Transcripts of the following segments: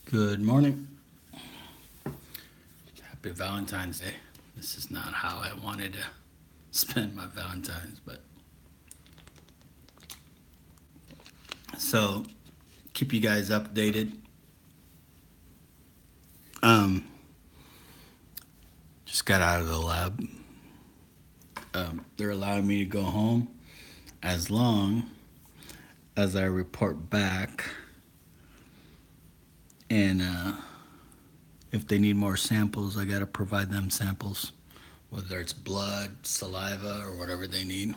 Good morning. Happy Valentine's Day. This is not how I wanted to spend my Valentine's, but so keep you guys updated. Um, just got out of the lab. They're allowing me to go home as long as I report back, and if they need more samples, I gotta provide them samples, whether it's blood, saliva, or whatever they need.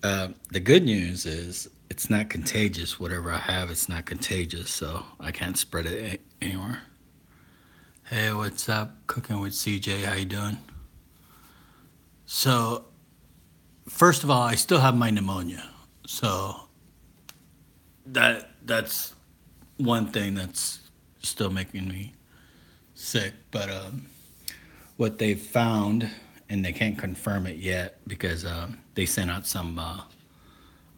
The good news is it's not contagious. Whatever I have, it's not contagious, so I can't spread it anywhere. Hey, what's up? Cooking with CJ. How you doing? So, first of all, I still have my pneumonia. So that's one thing that's still making me sick. But what they found, and they can't confirm it yet because they sent out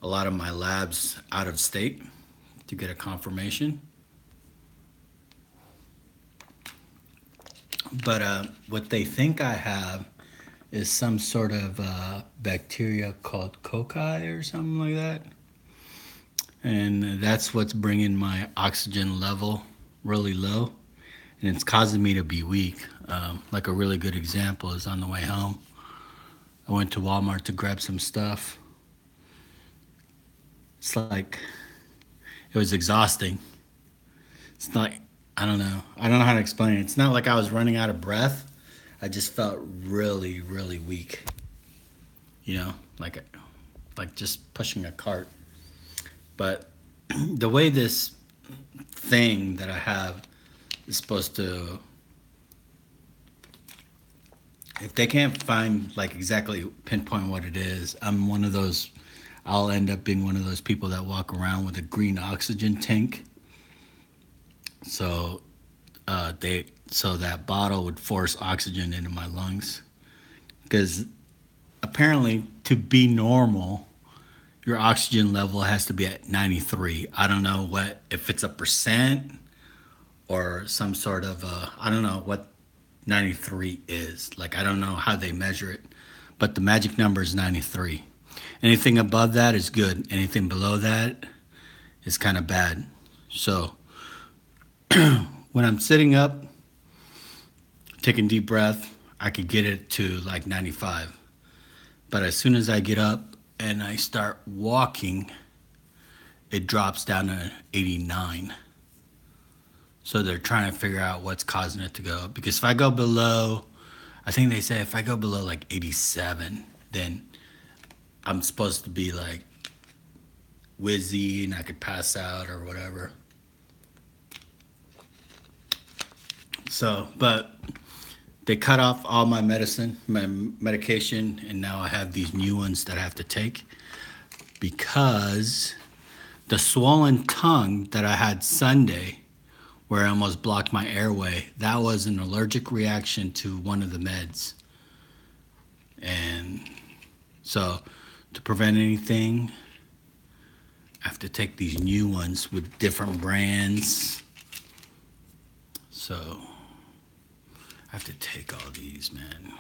a lot of my labs out of state to get a confirmation. But what they think I have is some sort of bacteria called cocci or something like that. And that's what's bringing my oxygen level really low. And it's causing me to be weak. Like a really good example is on the way home. I went to Walmart to grab some stuff. It's like, it was exhausting. It's not, I don't know. I don't know how to explain it. It's not like I was running out of breath. I just felt really, really weak. You know, like just pushing a cart. But the way this thing that I have is supposed to, if they can't find like exactly pinpoint what it is, I'm one of those. I'll end up being one of those people that walk around with a green oxygen tank. So so that bottle would force oxygen into my lungs because apparently to be normal your oxygen level has to be at 93. I don't know what, if it's a percent or some sort of I don't know what 93 is. Like I don't know how they measure it, but the magic number is 93. Anything above that is good. Anything below that is kind of bad. So when I'm sitting up, taking deep breath, I could get it to like 95. But as soon as I get up and I start walking, it drops down to 89. So they're trying to figure out what's causing it to go. Because if I go below, I think they say if I go below like 87, then I'm supposed to be like wizzy and I could pass out or whatever. So, but they cut off all my medicine, my medication, and now I have these new ones that I have to take because the swollen tongue that I had Sunday, where I almost blocked my airway, that was an allergic reaction to one of the meds. And so, to prevent anything, I have to take these new ones with different brands. So, I have to take all these, man.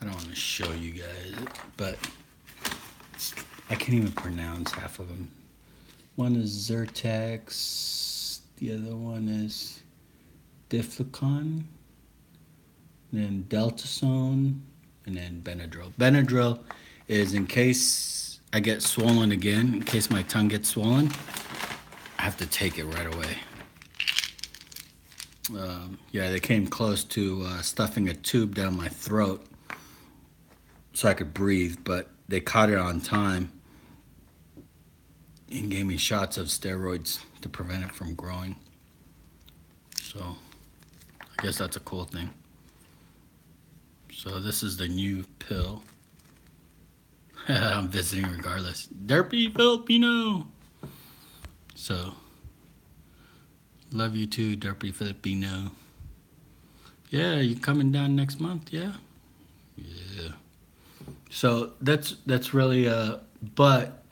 I don't want to show you guys, but I can't even pronounce half of them. One is Zyrtex, the other one is Diflicon, then Deltasone, and then Benadryl. Benadryl is in case I get swollen again, in case my tongue gets swollen, I have to take it right away. Yeah, they came close to stuffing a tube down my throat so I could breathe, but they caught it on time and gave me shots of steroids to prevent it from growing. So I guess that's a cool thing. So this is the new pill. I'm visiting regardless. Derpy Filipino. So love you too, Derpy Filipino. Yeah, you coming down next month? Yeah. Yeah. So that's really but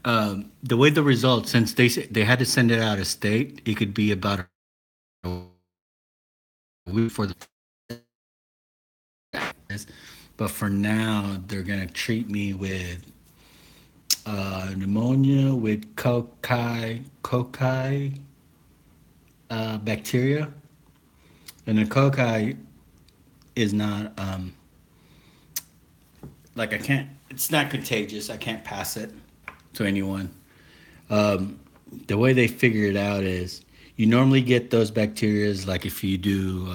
The way the results, since they had to send it out of state, it could be about a week before the is. But for now, they're gonna treat me with pneumonia with cocci bacteria, and the cocci is not like I can't. It's not contagious. I can't pass it to anyone. Um, the way they figure it out is you normally get those bacterias like if you do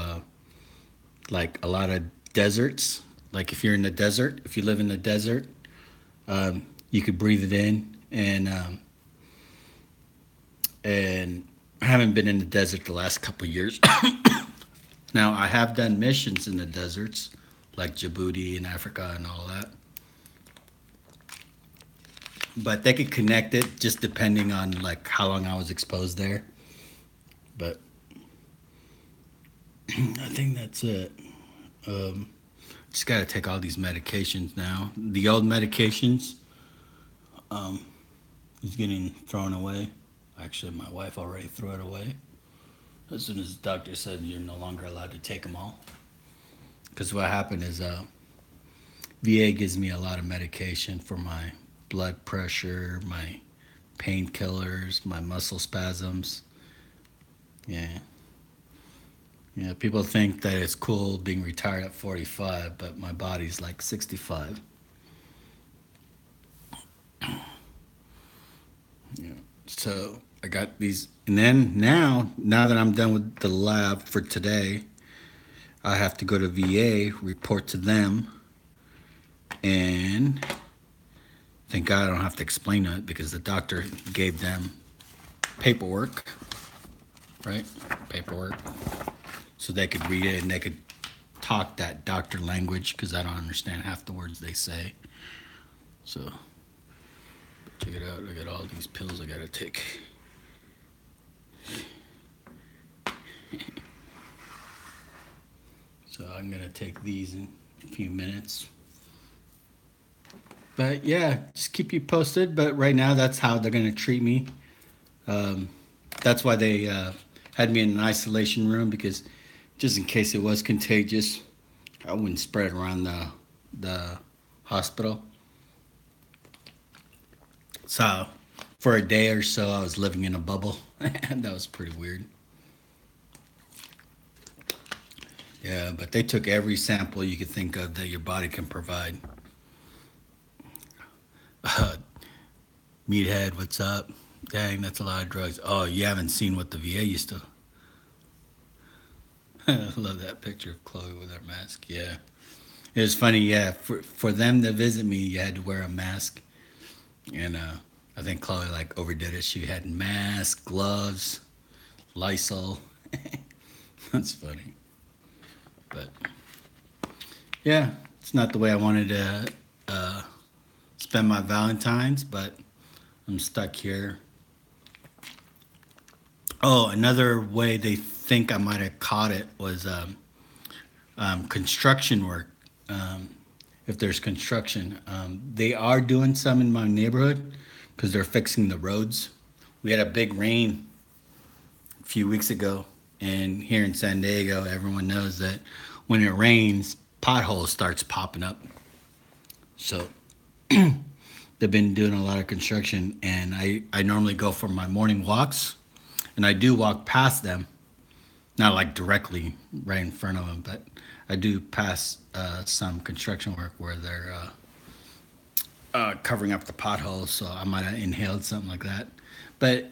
like a lot of deserts. Like if you're in the desert, if you live in the desert, you could breathe it in. And I haven't been in the desert the last couple of years. Now I have done missions in the deserts, like Djibouti and Africa and all that. But they could connect it just depending on like how long I was exposed there. But I think that's it. Um, just got to take all these medications now. The old medications um, is getting thrown away. Actually, my wife already threw it away as soon as the doctor said you're no longer allowed to take them all. Because what happened is VA gives me a lot of medication for my blood pressure, my painkillers, my muscle spasms. Yeah. Yeah, people think that it's cool being retired at 45, but my body's like 65. Yeah. So I got these, and then now that I'm done with the lab for today, I have to go to VA, report to them, and thank God I don't have to explain it because the doctor gave them paperwork, right? Paperwork. So they could read it and they could talk that doctor language because I don't understand half the words they say. So check it out. I got all these pills I gotta take. So I'm gonna take these in a few minutes. But yeah, just keep you posted. But right now, that's how they're gonna treat me. Um, that's why they had me in an isolation room because just in case it was contagious, I wouldn't spread it around the hospital. So for a day or so, I was living in a bubble, and that was pretty weird. Yeah, but they took every sample you could think of that your body can provide. Uh, Meathead, what's up? Dang, that's a lot of drugs. Oh, you haven't seen what the VA used to. I love that picture of Chloe with her mask. Yeah. It was funny, yeah. For them to visit me, you had to wear a mask. And I think Chloe like overdid it. She had mask, gloves, Lysol. That's funny. But yeah, it's not the way I wanted to uh, spend my Valentine's, but I'm stuck here. Oh, another way they think I might have caught it was construction work. Um, if there's construction, they are doing some in my neighborhood because they're fixing the roads. We had a big rain a few weeks ago, and here in San Diego, everyone knows that when it rains, potholes starts popping up. So they've been doing a lot of construction, and I normally go for my morning walks, and I do walk past them, not like directly right in front of them, but I do pass some construction work where they're covering up the potholes, so I might have inhaled something like that. But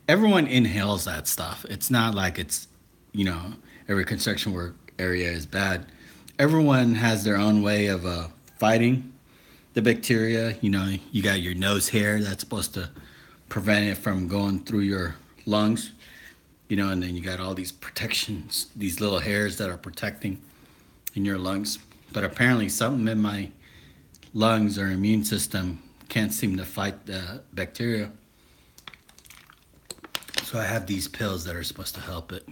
everyone inhales that stuff. It's not like it's, you know, every construction work area is bad. Everyone has their own way of fighting the bacteria. You know, you got your nose hair that's supposed to prevent it from going through your lungs, you know, and then you got all these protections, these little hairs that are protecting in your lungs. But apparently, something in my lungs or immune system can't seem to fight the bacteria. So I have these pills that are supposed to help it.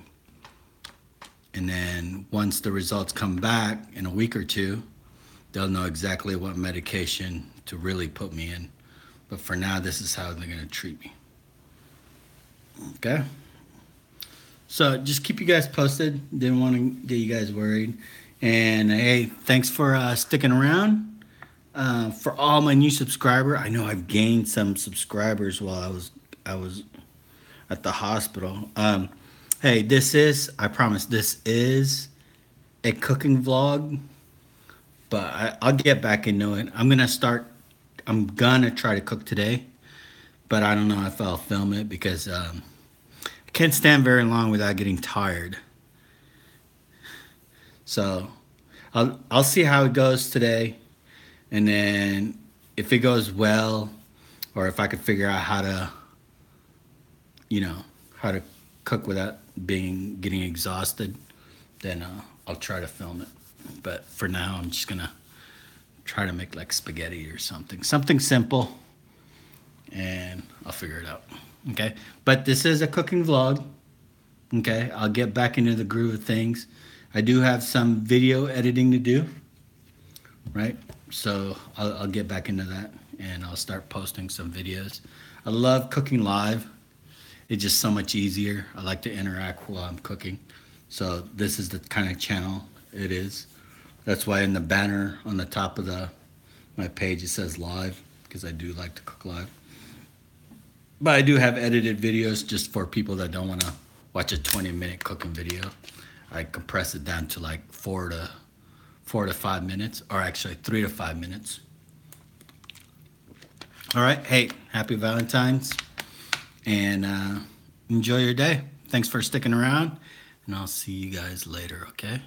And then once the results come back in a week or two, they'll know exactly what medication to really put me in. But for now, this is how they're gonna treat me. Okay. So just keep you guys posted. Didn't want to get you guys worried. And hey, thanks for sticking around. For all my new subscriber, I know I've gained some subscribers while I was at the hospital. Hey, I promise this is a cooking vlog, but I'll get back into it. I'm gonna try to cook today, but I don't know if I'll film it because I can't stand very long without getting tired. So I'll see how it goes today, and then if it goes well, or if I could figure out you know, how to cook without getting exhausted, then I'll try to film it. But for now, I'm just gonna try to make like spaghetti or something simple, and I'll figure it out. Okay, but this is a cooking vlog. Okay, I'll get back into the groove of things. I do have some video editing to do, right? So I'll get back into that, and I'll start posting some videos. I love cooking live. It's just so much easier. I like to interact while I'm cooking. So this is the kind of channel it is. That's why in the banner on the top of my page it says live, because I do like to cook live. But I do have edited videos just for people that don't want to watch a 20-minute cooking video. I compress it down to like 4 to 5 minutes, or actually 3 to 5 minutes. All right, hey, happy Valentine's, and enjoy your day. Thanks for sticking around, and I'll see you guys later, okay?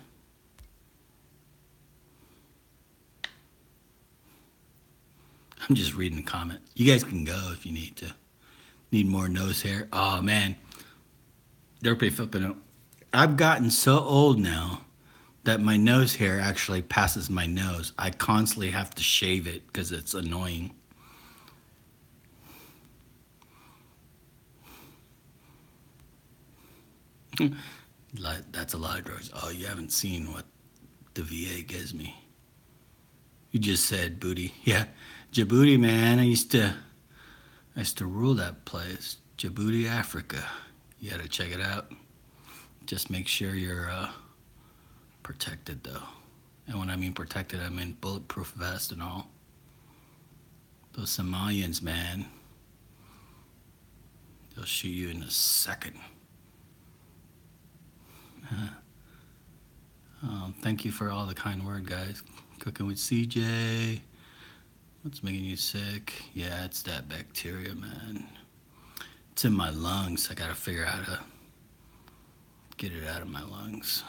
I'm just reading the comment. You guys can go if you need to. Need more nose hair. Oh man, they're pretty flipping out. I've gotten so old now that my nose hair actually passes my nose. I constantly have to shave it because it's annoying. That's a lot of drugs. Oh, you haven't seen what the VA gives me. You just said booty. Yeah, Djibouti, man. I used to rule that place. Djibouti, Africa. You gotta check it out. Just make sure you're protected, though. And when I mean protected, I mean bulletproof vest and all. Those Somalians, man. They'll shoot you in a second. Thank you for all the kind word, guys. Cooking with CJ. What's making you sick? Yeah, it's that bacteria, man. It's in my lungs. I gotta figure out how to get it out of my lungs.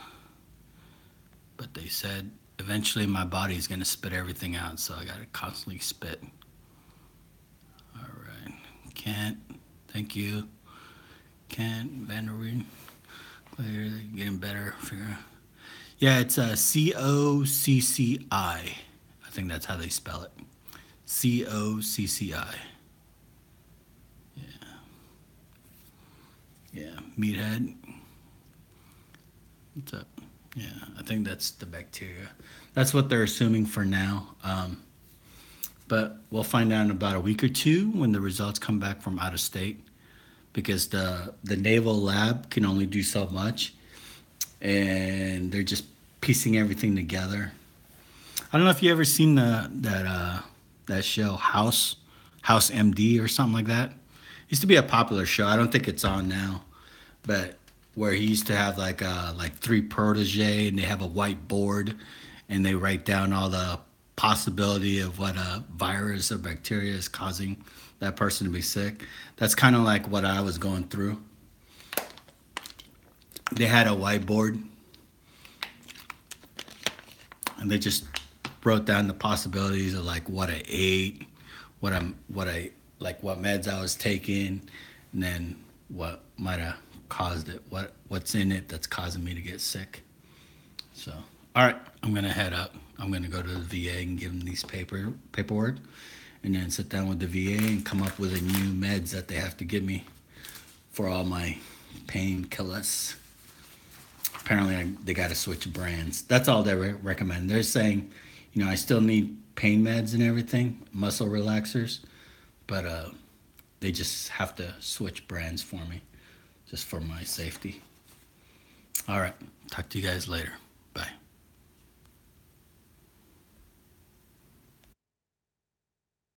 But they said eventually my body's gonna spit everything out, so I gotta constantly spit. All right. Kent, thank you. Kent, Vanderween. Clear, getting better. Figure. Yeah, it's COCCI. I think that's how they spell it. COCCI. Yeah, meathead. What's up? Yeah, I think that's the bacteria. That's what they're assuming for now. But we'll find out in about a week or two when the results come back from out of state, because the naval lab can only do so much, and they're just piecing everything together. I don't know if you ever seen that show House MD or something like that. It used to be a popular show. I don't think it's on now, but where he used to have like 3 protege, and they have a whiteboard, and they write down all the possibility of what a virus or bacteria is causing that person to be sick. That's kind of like what I was going through. They had a whiteboard, and they just wrote down the possibilities of like what I ate, what meds I was taking, and then what might have caused it, what's in it that's causing me to get sick. So, all right, I'm gonna head up. I'm gonna go to the VA and give them these paperwork, and then sit down with the VA and come up with the new meds that they have to give me for all my painkillers. Apparently, they got to switch brands. That's all they recommend. They're saying, I still need pain meds and everything, muscle relaxers, but they just have to switch brands for me, just for my safety. All right, talk to you guys later.